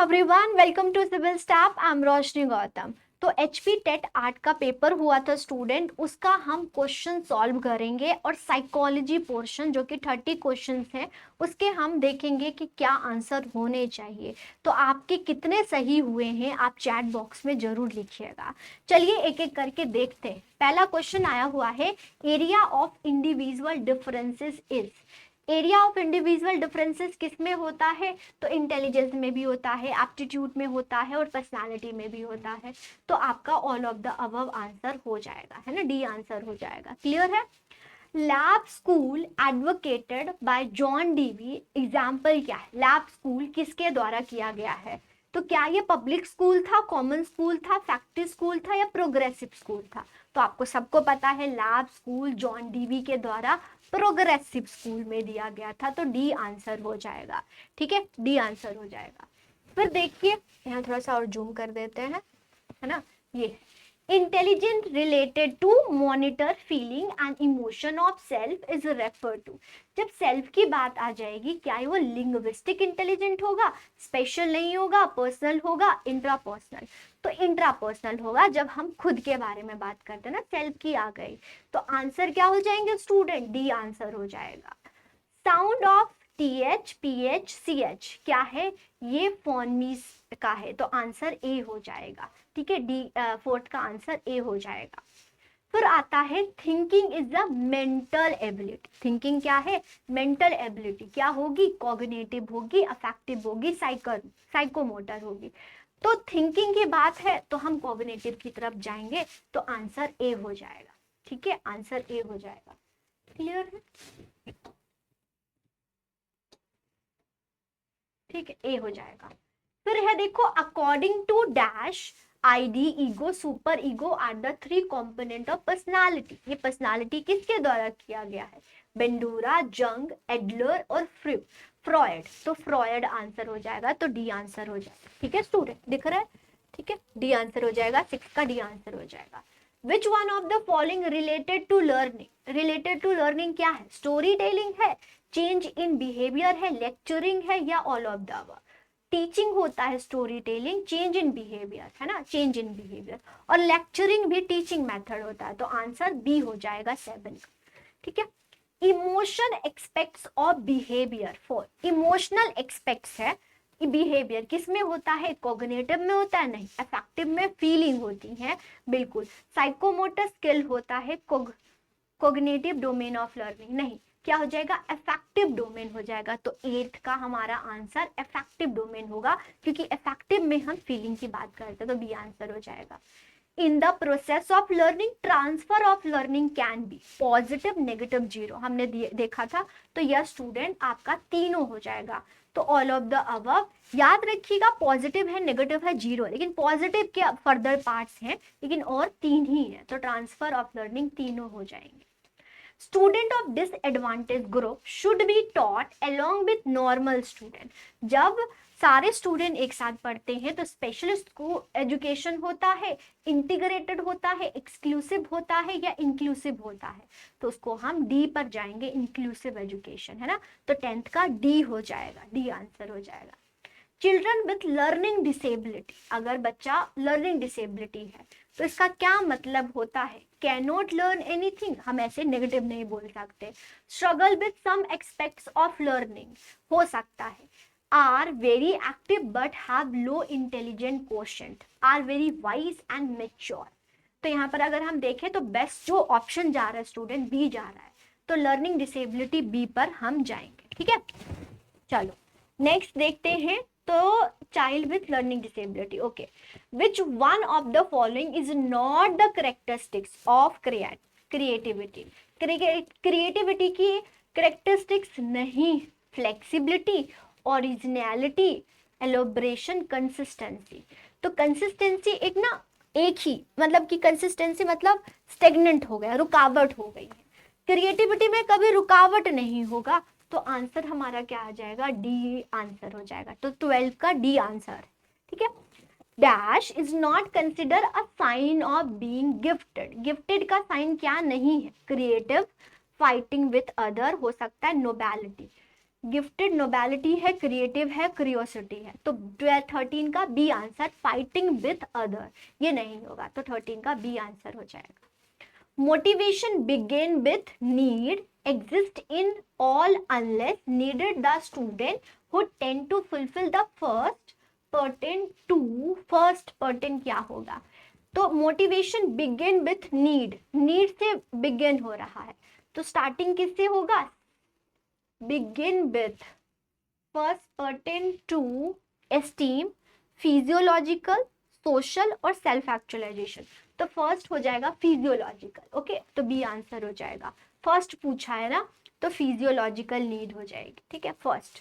Everyone, welcome to Civil Staff. I am Roshni Gautam. तो HP TET art का paper हुआ था स्टूडेंट, उसका हम क्वेश्चन सॉल्व करेंगे और साइकोलॉजी पोर्शन जो कि 30 क्वेश्चंस हैं उसके हम देखेंगे कि क्या आंसर होने चाहिए। तो आपके कितने सही हुए हैं आप चैट बॉक्स में जरूर लिखिएगा। चलिए एक एक करके देखते हैं। पहला क्वेश्चन आया हुआ है, area of individual differences is. Area of individual differences किस में होता है? तो इंटेलिजेंस में भी होता है, एप्टीट्यूड में होता है और पर्सनालिटी में भी होता है। तो आपका all of the above answer हो जाएगा, है ना, डी आंसर हो जाएगा। क्लियर है? Lab school advocated bye John Dewey, example क्या है? लैब स्कूल किसके द्वारा किया गया है? तो क्या ये पब्लिक स्कूल था, कॉमन स्कूल था, फैक्ट्री स्कूल था या प्रोग्रेसिव स्कूल था? तो आपको सबको पता है लैब स्कूल जॉन डीवी के द्वारा प्रोग्रेसिव स्कूल में दिया गया था। तो डी आंसर हो जाएगा। ठीक है, डी आंसर हो जाएगा। फिर देखिए यहाँ थोड़ा सा और जूम कर देते हैं, है ना। ये intelligent related to monitor feeling and emotion of self is refer to. जब सेल्फ की बात आ जाएगी, क्या वो लिंग्विस्टिक इंटेलिजेंट होगा, स्पेशल नहीं होगा, पर्सनल होगा, इंट्रापर्सनल? तो इंट्रापर्सनल होगा। जब हम खुद के बारे में बात करते हैं ना, सेल्फ की आ गई, तो आंसर क्या हो जाएंगे स्टूडेंट? डी आंसर हो जाएगा। Sound of TH PH CH क्या है? ये फोनीम्स का है, तो आंसर ए हो जाएगा। ठीक है, डी फोर्थ का आंसर ए हो जाएगा। फिर आता है thinking is the mental ability. Thinking क्या है? Mental ability. क्या होगी? कॉग्निटिव होगी, अफेक्टिव होगी, साइकोमोटर होगी। तो थिंकिंग की बात है तो हम कॉग्निटिव की तरफ जाएंगे, तो आंसर ए हो जाएगा। ठीक है, आंसर ए हो जाएगा। क्लियर है? ठीक है, ए हो जाएगा। फिर है देखो, according to dash id ego super ego are the 3 component of personality. ये पर्सनालिटी किसके द्वारा किया गया है? बेंडूरा, जंग, एडलर और फ्रॉयड। तो फ्रॉयड आंसर हो जाएगा, तो डी आंसर हो जाएगा। ठीक है स्टूडेंट, दिख रहा है? ठीक है, डी आंसर हो जाएगा। 6 का डी आंसर हो जाएगा। Which one of the following related to learning? Related to learning क्या है? स्टोरी टेलिंग है, चेंज इन बिहेवियर है, लेक्चरिंग है या all of the above? Teaching होता है story telling, change in behaviour, है ना, चेंज इन बिहेवियर, और लेक्चरिंग भी टीचिंग मेथड होता है। तो आंसर बी हो जाएगा 7 का। ठीक है, emotion aspects of behaviour for. Emotional aspects है बिहेवियर किस में होता है? कॉग्निटिव में होता है? नहीं। अफेक्टिव में फीलिंग होती है? बिल्कुल। साइकोमोटर स्किल होता है कॉग्निटिव डोमेन ऑफ लर्निंग? नहीं। क्या हो जाएगा? अफेक्टिव डोमेन हो जाएगा। तो 8 का हमारा आंसर अफेक्टिव डोमेन होगा, क्योंकि अफेक्टिव में हम फीलिंग की बात करते हैं। तो बी आंसर हो जाएगा। In the process of learning transfer of learning can be positive, negative, zero. हमने देखा था। तो यह स्टूडेंट आपका तीनों हो जाएगा। तो ऑल ऑफ द अबव। याद रखिएगा, पॉजिटिव है, नेगेटिव है, जीरो, लेकिन पॉजिटिव के फर्दर पार्ट्स हैं, लेकिन और 3 ही है। तो ट्रांसफर ऑफ लर्निंग तीनों हो जाएंगे। Student of disadvantage group should be taught along with normal student. जब सारे स्टूडेंट एक साथ पढ़ते हैं तो स्पेशलिस्ट को एजुकेशन होता है, इंटीग्रेटेड होता है, एक्सक्लूसिव होता है या इंक्लूसिव होता है? तो उसको हम डी पर जाएंगे, इंक्लूसिव एजुकेशन, है ना। तो 10th का डी हो जाएगा, डी आंसर हो जाएगा। चिल्ड्रन विथ लर्निंग डिसेबिलिटी, अगर बच्चा लर्निंग डिसेबिलिटी है तो इसका क्या मतलब होता है? कैन नॉट लर्न एनीथिंग, हम ऐसे नेगेटिव नहीं बोल सकते। Struggle with some aspects of learning हो सकता है। Are very active but have low intelligent quotient, are very wise and mature. तो यहाँ पर अगर हम देखें तो बेस्ट जो ऑप्शन जा रहा है स्टूडेंट, बी जा रहा है। तो लर्निंग डिसेबिलिटी बी पर हम जाएंगे। ठीक है, चलो नेक्स्ट देखते हैं। तो child with learning disability, okay. Which one of the following is not the characteristics of creativity? Creativity की करेक्टरिस्टिक्स नहीं। Flexibility, originality, elaboration, consistency. तो कंसिस्टेंसी एक ना, एक ही मतलब कि कंसिस्टेंसी मतलब स्टेगनेंट हो गया, रुकावट हो गई है। क्रिएटिविटी में कभी रुकावट नहीं होगा। तो आंसर हमारा क्या आ जाएगा? डी आंसर हो जाएगा। तो 12 का डी आंसर। ठीक है, dash is not consider a sign of being gifted. Gifted का साइन क्या नहीं है? क्रिएटिव, फाइटिंग विथ अदर हो सकता है, नोबैलिटी। गिफ्टेड, नोबैलिटी है, क्रिएटिव है, क्यूरियोसिटी है। तो 13 का B answer, fighting with other, ये नहीं होगा, तो 13 का बी आंसर हो जाएगा। Motivation begin with need, exist in all unless needed the student who tend to fulfill the first pertain to, first pertain क्या होगा? तो motivation begin with need, need से बिगिन हो रहा है, तो स्टार्टिंग किससे होगा? Begin with, first pertain to esteem, physiological, social और सेल्फ एक्चुअलाइजेशन। तो फर्स्ट हो जाएगा फिजियोलॉजिकल, ओके, तो बी आंसर हो जाएगा। फर्स्ट पूछा है ना, तो फिजियोलॉजिकल नीड हो जाएगी, ठीक है। First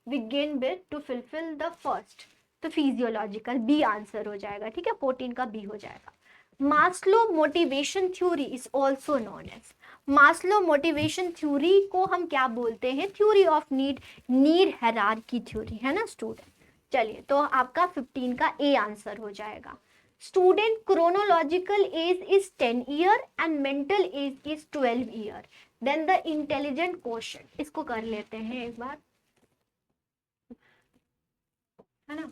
begin with to fulfil the first, तो फिजियोलॉजिकल, बी आंसर हो जाएगा, ठीक है। 14 का बी हो जाएगा। Maslow motivation theory is also known as, Maslow motivation theory को हम क्या बोलते हैं? Theory of need, need hierarchy theory, है ना स्टूडेंट। चलिए, तो आपका 15 का ए आंसर हो जाएगा। Student chronological age is 10 year and mental age is 12 year, then the intelligent quotient, इसको कर लेते हैं एक बार, है ना।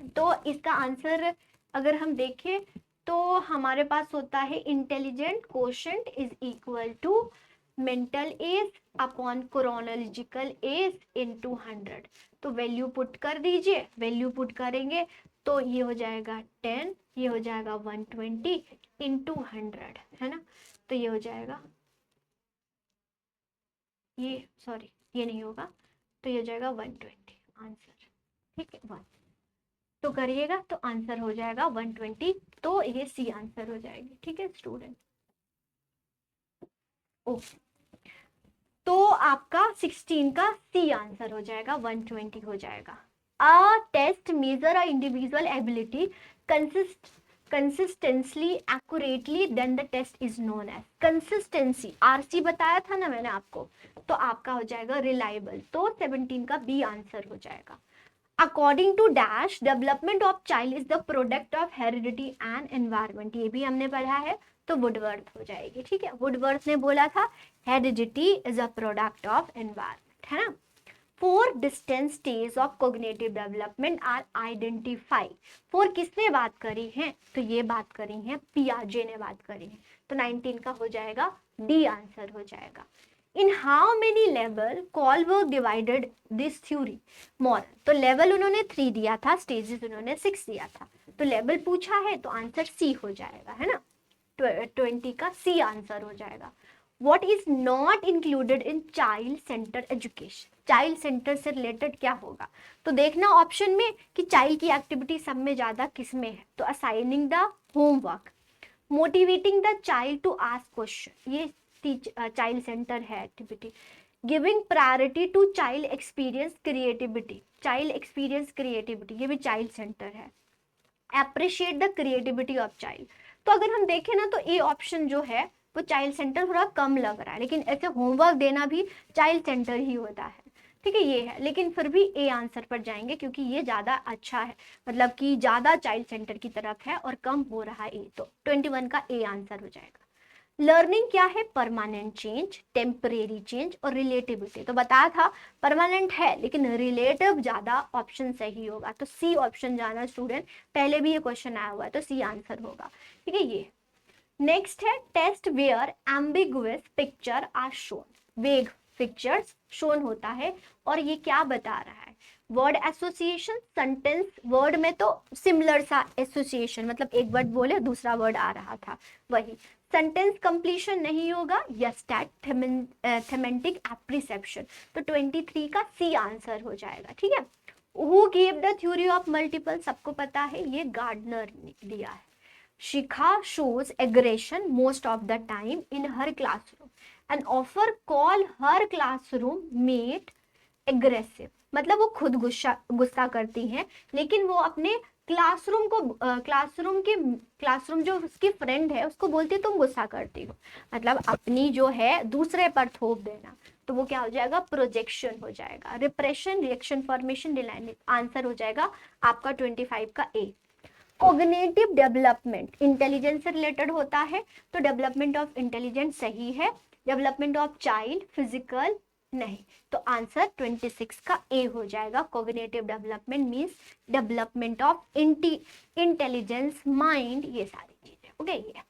तो इसका आंसर अगर हम देखें तो हमारे पास होता है intelligent quotient is equal to mental age upon chronological age into 100। तो वैल्यू पुट कर दीजिए, वैल्यू पुट करेंगे तो ये हो जाएगा 10, ये हो जाएगा 120 इंटू 100, है ना। तो ये हो जाएगा, ये सॉरी ये नहीं होगा, तो ये हो जाएगा 120 आंसर, ठीक है। 1 तो करिएगा तो आंसर हो जाएगा 120, तो ये सी आंसर हो जाएगी, ठीक है स्टूडेंट। ओके, तो आपका 16 का सी आंसर हो जाएगा, 120 हो जाएगा। A test measure a individual ability consistently accurately, then the test is known as. Consistency आरसी बताया था ना मैंने आपको, तो आपका हो जाएगा रिलायबल, तो 17 का बी आंसर हो जाएगा। According to dash development of child is the product of heredity and environment, ये भी हमने पढ़ा है, तो वुडवर्थ हो जाएगी, ठीक है। वुडवर्थ ने बोला था heredity is a product of environment, है ना। 4 distance stage of cognitive development are identify. 4 किसने बात करी है? तो ये बात करी है पियाजे ने बात करी है, तो 19 का हो जाएगा डी आंसर हो जाएगा। In how many level Kohlberg divided this theory moral, तो लेवल उन्होंने 3 दिया था, स्टेजेस उन्होंने 6 दिया था, तो लेवल पूछा है तो आंसर सी हो जाएगा, है ना। 20 का सी आंसर हो जाएगा। What is not included in child centered education, child centre से रिलेटेड क्या होगा? तो देखना ऑप्शन में कि चाइल्ड की एक्टिविटी सब में ज्यादा किस में है, तो assigning the homework, motivating the child to ask question, ये चाइल्ड सेंटर है activity. Giving priority to child experience creativity, child experience creativity, ये भी चाइल्ड सेंटर है। Appreciate the creativity of child, तो अगर हम देखें ना तो ए ऑप्शन जो है वो चाइल्ड सेंटर थोड़ा कम लग रहा है, लेकिन ऐसे होमवर्क देना भी चाइल्ड सेंटर ही होता है, ठीक है। ये है, लेकिन फिर भी ए आंसर पर जाएंगे क्योंकि ये ज्यादा अच्छा है, मतलब कि ज्यादा चाइल्ड सेंटर की तरफ है और कम हो रहा है ए, तो 21 का ए आंसर हो जाएगा। लर्निंग क्या है? परमानेंट चेंज, टेम्परेरी चेंज और रिलेटिविटी, तो बताया था परमानेंट है लेकिन रिलेटिव ज्यादा ऑप्शन सही होगा, तो सी ऑप्शन जाना स्टूडेंट, पहले भी ये क्वेश्चन आया हुआ है, तो सी आंसर होगा, ठीक है। ये नेक्स्ट है test where ambiguous picture are shown, vague pictures shown होता है, और ये क्या बता रहा है? वर्ड एसोसिएशन, सेंटेंस, वर्ड में तो सिमिलर सा एसोसिएशन, मतलब एक वर्ड बोले दूसरा वर्ड आ रहा था वही। सेंटेंस कंप्लीशन नहीं होगा, यस दैट थेमेटिक एप्रिसेप्शन, तो 23 का सी आंसर हो जाएगा, ठीक है। Who give the theory of multiple, सबको पता है, ये गार्डनर ने दिया है। शिखा shows aggression most of the time in her classroom and often call her classroom mate aggressive, मतलब वो खुद गुस्सा करती हैं लेकिन वो अपने क्लासरूम जो उसकी फ्रेंड है उसको बोलती है तुम गुस्सा करती हो, मतलब अपनी जो है दूसरे पर थोप देना, तो वो क्या हो जाएगा? प्रोजेक्शन हो जाएगा। रिप्रेशन, रिएक्शन फॉर्मेशन, डिलाइनिंग, आंसर हो जाएगा आपका 25 का ए। कोग्निटिव डेवलपमेंट इंटेलिजेंस से रिलेटेड होता है, तो डेवलपमेंट ऑफ इंटेलिजेंस सही है। डेवलपमेंट ऑफ चाइल्ड फिजिकल नहीं, तो आंसर 26 का ए हो जाएगा। Cognitive development means development of intelligence, mind, ये सारी चीजें। ओके, ये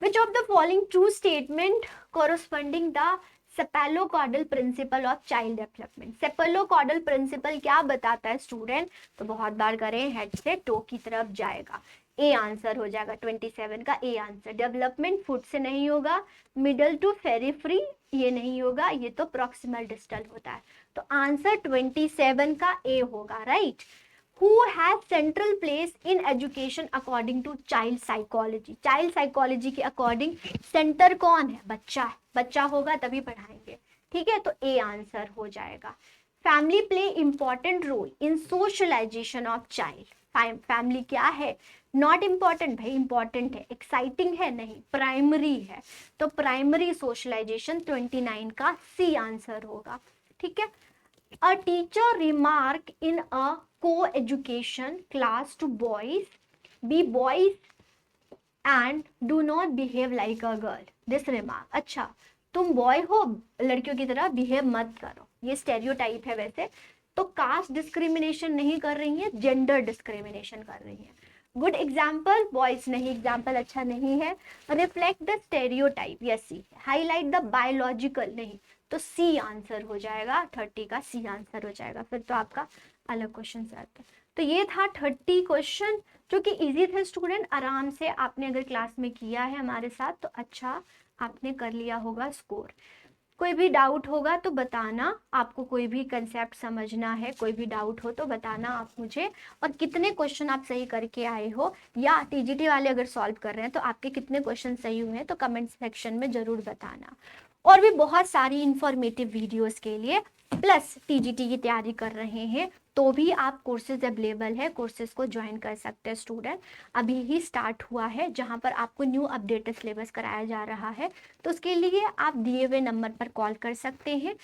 which of the following true statement corresponding the cephalocaudal principle of child development. Cephalocaudal principle क्या बताता है स्टूडेंट, तो बहुत बार करें, हेड से टो की तरफ जाएगा। ए आंसर हो जाएगा 27 का ए आंसर। डेवलपमेंट फुट से नहीं होगा, मिडल टू फेरिफ्री ये नहीं होगा, ये तो प्रॉक्सिमल डिस्टल होता है। तो आंसर 27 का ए होगा, right. Who has central place in education according to child psychology? Child psychology के according सेंटर कौन है? बच्चा है, बच्चा होगा तभी पढ़ाएंगे, ठीक है। तो ए आंसर हो जाएगा। Family play important role in socialization of child. Family क्या है? नॉट इम्पॉर्टेंट भाई, इंपॉर्टेंट है। एक्साइटिंग है? नहीं, प्राइमरी है। तो प्राइमरी सोशलाइजेशन 29 का सी आंसर होगा, ठीक है। A teacher remark in a co-education class to boys, be boys and do not behave like a girl. This remark, अच्छा तुम बॉय हो, लड़कियों की तरह बिहेव मत करो, ये स्टेरियोटाइप है। वैसे तो कास्ट डिस्क्रिमिनेशन नहीं कर रही है, जेंडर डिस्क्रिमिनेशन कर रही है। गुड एग्जाम्पल, बॉयज नहीं, एग्जाम्पल अच्छा नहीं है। Reflect the stereotype, yes C. Highlight the biological, नहीं, तो सी आंसर हो जाएगा। 30 का सी आंसर हो जाएगा। फिर तो आपका अलग क्वेश्चन आता है। तो ये था 30 क्वेश्चन जो कि इजी थे स्टूडेंट। आराम से आपने अगर क्लास में किया है हमारे साथ तो अच्छा आपने कर लिया होगा स्कोर। कोई भी डाउट होगा तो बताना, आपको कोई भी कंसेप्ट समझना है, कोई भी डाउट हो तो बताना आप मुझे। और कितने क्वेश्चन आप सही करके आए हो, या टीजीटी वाले अगर सॉल्व कर रहे हैं तो आपके कितने क्वेश्चन सही हुए हैं, तो कमेंट सेक्शन में जरूर बताना। और भी बहुत सारी इंफॉर्मेटिव वीडियोस के लिए प्लस टीजीटी की तैयारी कर रहे हैं तो भी आप कोर्सेज अवेलेबल है, कोर्सेज को ज्वाइन कर सकते हैं स्टूडेंट। अभी ही स्टार्ट हुआ है जहां पर आपको न्यू अपडेटेड सिलेबस कराया जा रहा है, तो उसके लिए आप दिए हुए नंबर पर कॉल कर सकते हैं।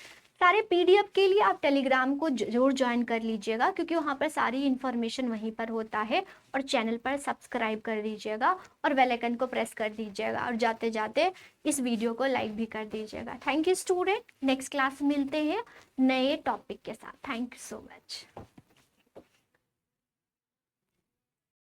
सारे पीडीएफ के लिए आप टेलीग्राम को जरूर ज्वाइन कर लीजिएगा, क्योंकि वहाँ पर सारी इन्फॉर्मेशन वहीं पर होता है। और चैनल पर सब्सक्राइब कर दीजिएगा और बेल आइकन को प्रेस कर दीजिएगा, और जाते जाते इस वीडियो को लाइक भी कर दीजिएगा। Thank you student, next class मिलते हैं नए टॉपिक के साथ। Thank you so much.